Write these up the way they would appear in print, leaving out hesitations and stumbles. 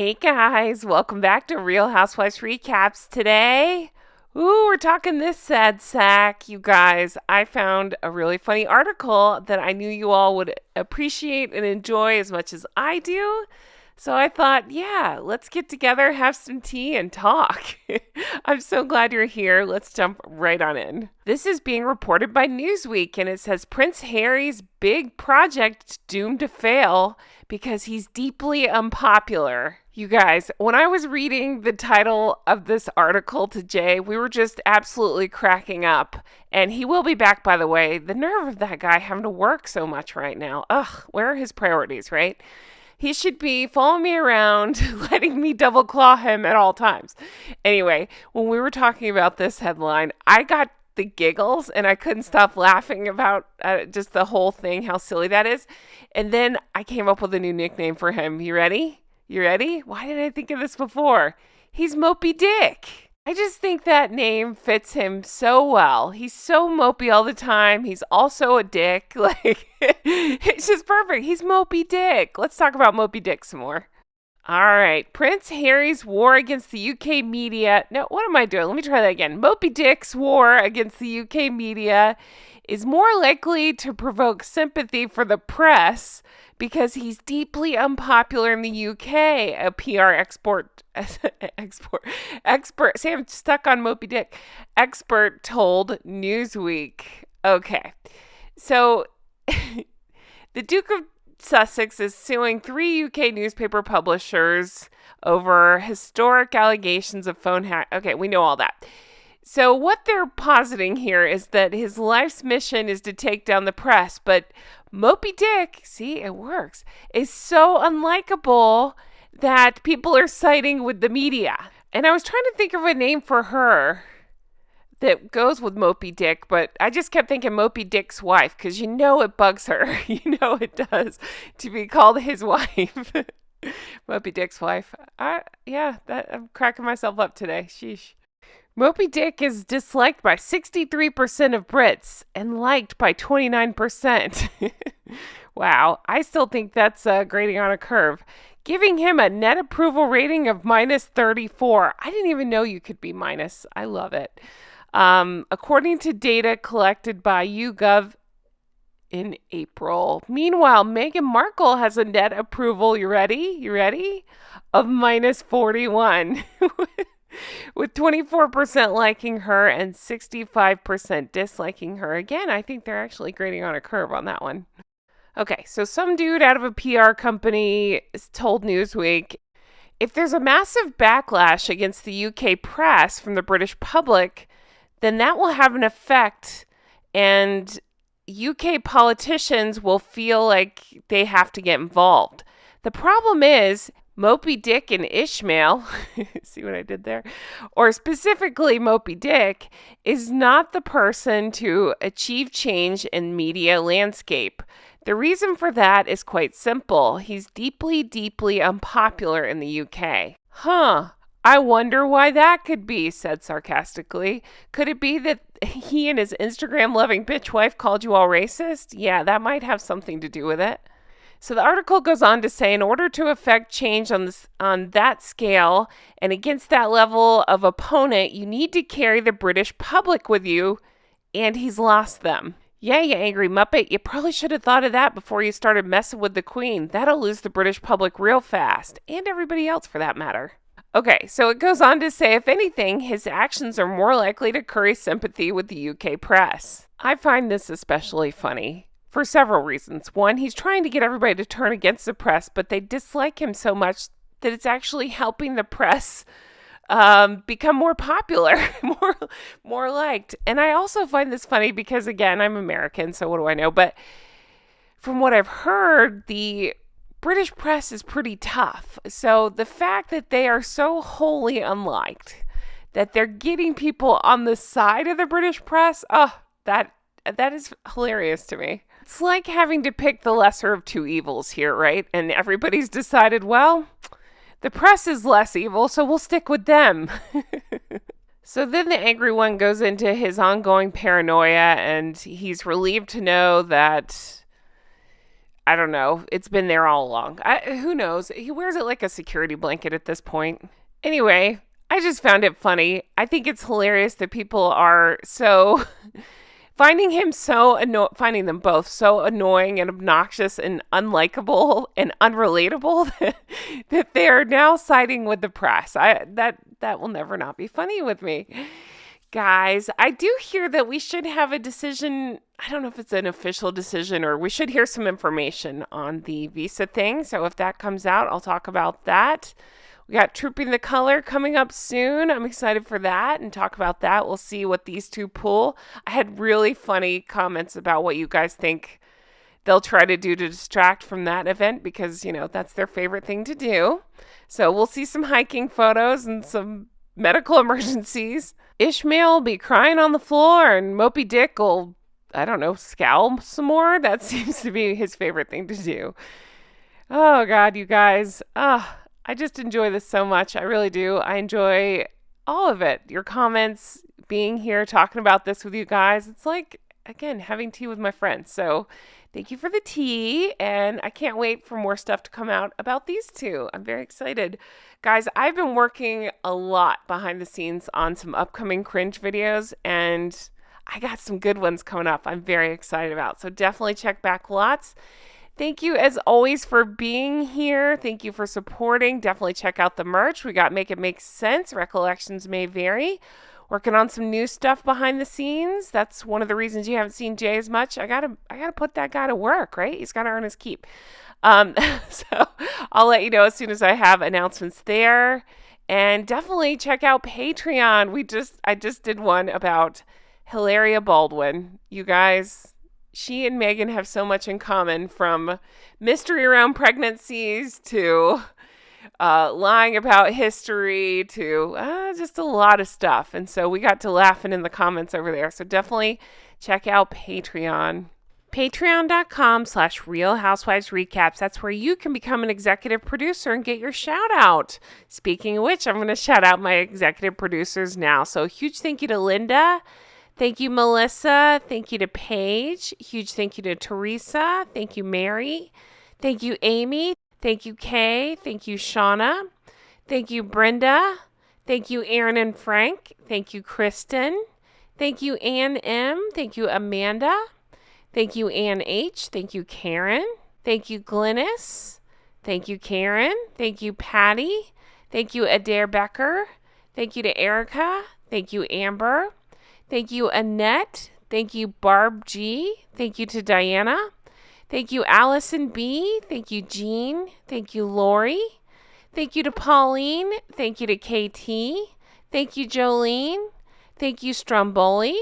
Hey guys, welcome back to Real Housewives Recaps today. Ooh, we're talking this sad sack. You guys, I found a really funny article that I knew you all would appreciate and enjoy as much as I do. So I thought, yeah, let's get together, have some tea, and talk. I'm so glad you're here. Let's jump right on in. This is being reported by Newsweek, and it says Prince Harry's big project doomed to fail because he's deeply unpopular. You guys, when I was reading the title of this article to Jay, we were just absolutely cracking up. And he will be back, by the way. The nerve of that guy having to work so much right now. Ugh, where are his priorities, right? He should be following me around, letting me double claw him at all times. Anyway, when we were talking about this headline, I got the giggles and I couldn't stop laughing about just the whole thing, how silly that is. And then I came up with a new nickname for him. You ready? You ready? Why didn't I think of this before? He's Mopey Dick. I just think that name fits him so well. He's so mopey all the time. He's also a dick. Like, it's just perfect. He's Mopey Dick. Let's talk about Mopey Dick some more. All right. Prince Harry's war against the UK media. No, what am I doing? Let me try that again. Mopey Dick's war against the UK media is more likely to provoke sympathy for the press because he's deeply unpopular in the UK, a PR expert. See, I'm stuck on Moby Dick. Expert told Newsweek. Okay. So the Duke of Sussex is suing 3 UK newspaper publishers over historic allegations of phone hack. Okay, we know all that. So what they're positing here is that his life's mission is to take down the press, but Moby Dick, see, it works, is so unlikable that people are siding with the media. And I was trying to think of a name for her that goes with Moby Dick, but I just kept thinking Moby Dick's wife, because you know it bugs her. You know it does, to be called his wife. Moby Dick's wife. I'm cracking myself up today. Sheesh. Moby Dick is disliked by 63% of Brits and liked by 29%. Wow, I still think that's grading on a curve. Giving him a net approval rating of minus 34. I didn't even know you could be minus. I love it. According to data collected by YouGov in April. Meanwhile, Meghan Markle has a net approval, you ready? You ready? Of minus 41. With 24% liking her and 65% disliking her. Again, I think they're actually grading on a curve on that one. Okay, so some dude out of a PR company told Newsweek, if there's a massive backlash against the UK press from the British public, then that will have an effect and UK politicians will feel like they have to get involved. The problem is, Moby Dick and Ishmael, see what I did there? Or specifically Moby Dick, is not the person to achieve change in media landscape. The reason for that is quite simple. He's deeply, deeply unpopular in the UK. Huh. I wonder why that could be, said sarcastically. Could it be that he and his Instagram-loving bitch wife called you all racist? Yeah, that might have something to do with it. So the article goes on to say, in order to affect change on that scale and against that level of opponent, you need to carry the British public with you, and he's lost them. Yeah, you angry Muppet, you probably should have thought of that before you started messing with the Queen. That'll lose the British public real fast, and everybody else for that matter. Okay, so it goes on to say, if anything, his actions are more likely to curry sympathy with the UK press. I find this especially funny. For several reasons. One, he's trying to get everybody to turn against the press, but they dislike him so much that it's actually helping the press become more popular, more liked. And I also find this funny because, again, I'm American, so what do I know? But from what I've heard, the British press is pretty tough. So the fact that they are so wholly unliked, that they're getting people on the side of the British press, that is hilarious to me. It's like having to pick the lesser of two evils here, right? And everybody's decided, well, the press is less evil, so we'll stick with them. So then the angry one goes into his ongoing paranoia, and he's relieved to know that I don't know. It's been there all along. Who knows? He wears it like a security blanket at this point. Anyway, I just found it funny. I think it's hilarious that people are so finding them both so annoying and obnoxious and unlikable and unrelatable that they're now siding with the press. That will never not be funny with me. Guys, I do hear that we should have a decision. I don't know if it's an official decision, or we should hear some information on the visa thing. So if that comes out, I'll talk about that. We got Trooping the Color coming up soon. I'm excited for that and talk about that. We'll see what these two pull. I had really funny comments about what you guys think they'll try to do to distract from that event, because, that's their favorite thing to do. So we'll see some hiking photos and some medical emergencies. Ishmael will be crying on the floor, and Moby Dick will, I don't know, scowl some more. That seems to be his favorite thing to do. Oh, God, you guys. I just enjoy this so much. I really do. I enjoy all of it. Your comments, being here, talking about this with you guys. It's like, again, having tea with my friends. So thank you for the tea. And I can't wait for more stuff to come out about these two. I'm very excited. Guys, I've been working a lot behind the scenes on some upcoming cringe videos, and I got some good ones coming up I'm very excited about. So definitely check back lots. Thank you, as always, for being here. Thank you for supporting. Definitely check out the merch. We got Make It Make Sense. Recollections May Vary. Working on some new stuff behind the scenes. That's one of the reasons you haven't seen Jay as much. I gotta put that guy to work, right? He's got to earn his keep. So I'll let you know as soon as I have announcements there. And definitely check out Patreon. I just did one about Hilaria Baldwin. You guys, she and Meghan have so much in common, from mystery around pregnancies to lying about history to just a lot of stuff. And so we got to laughing in the comments over there. So definitely check out Patreon. Patreon.com/Real Housewives Recaps. That's where you can become an executive producer and get your shout out. Speaking of which, I'm going to shout out my executive producers now. So huge thank you to Linda. Thank you, Melissa. Thank you to Paige. Huge thank you to Teresa. Thank you, Mary. Thank you, Amy. Thank you, Kay. Thank you, Shauna. Thank you, Brenda. Thank you, Aaron and Frank. Thank you, Kristen. Thank you, Ann M. Thank you, Amanda. Thank you, Ann H. Thank you, Karen. Thank you, Glynis. Thank you, Karen. Thank you, Patty. Thank you, Adair Becker. Thank you to Erica. Thank you, Amber. Thank you, Annette. Thank you, Barb G. Thank you to Diana. Thank you, Allison B. Thank you, Jean. Thank you, Lori. Thank you to Pauline. Thank you to KT. Thank you, Jolene. Thank you, Stromboli.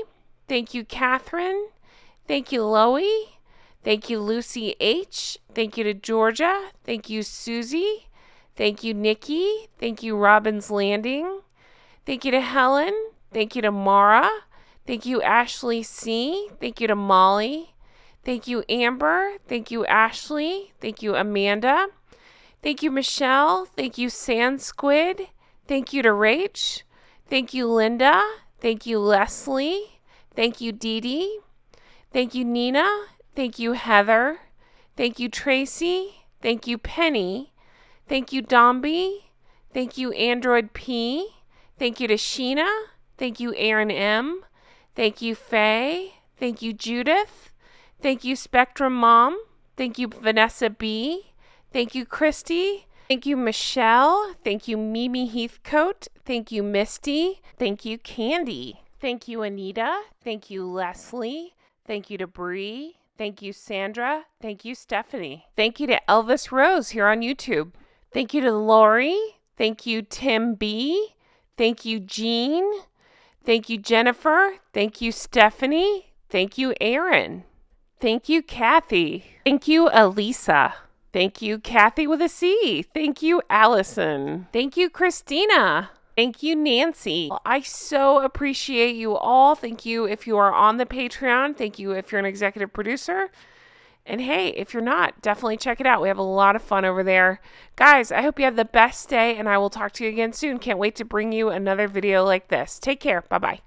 Thank you, Catherine. Thank you, Loie. Thank you, Lucy H. Thank you to Georgia. Thank you, Susie. Thank you, Nikki. Thank you, Robin's Landing. Thank you to Helen. Thank you to Mara. Thank you, Ashley C. Thank you to Molly. Thank you, Amber. Thank you, Ashley. Thank you, Amanda. Thank you, Michelle. Thank you, Sand Squid. Thank you to Rach. Thank you, Linda. Thank you, Leslie. Thank you, Dee Dee. Thank you, Nina. Thank you, Heather. Thank you, Tracy. Thank you, Penny. Thank you, Domby. Thank you, Android P. Thank you to Sheena. Thank you, Aaron M. Thank you, Faye. Thank you, Judith. Thank you, Spectrum Mom. Thank you, Vanessa B. Thank you, Christy. Thank you, Michelle. Thank you, Mimi Heathcote. Thank you, Misty. Thank you, Candy. Thank you, Anita. Thank you, Leslie. Thank you to Bree. Thank you, Sandra. Thank you, Stephanie. Thank you to Elvis Rose here on YouTube. Thank you to Lori. Thank you, Tim B. Thank you, Jean. Thank you, Jennifer. Thank you, Stephanie. Thank you, Aaron. Thank you, Kathy. Thank you, Elisa. Thank you, Kathy with a C. Thank you, Allison. Thank you, Christina. Thank you, Nancy. I so appreciate you all. Thank you if you are on the Patreon. Thank you if you're an executive producer. And hey, if you're not, definitely check it out. We have a lot of fun over there. Guys, I hope you have the best day, and I will talk to you again soon. Can't wait to bring you another video like this. Take care. Bye-bye.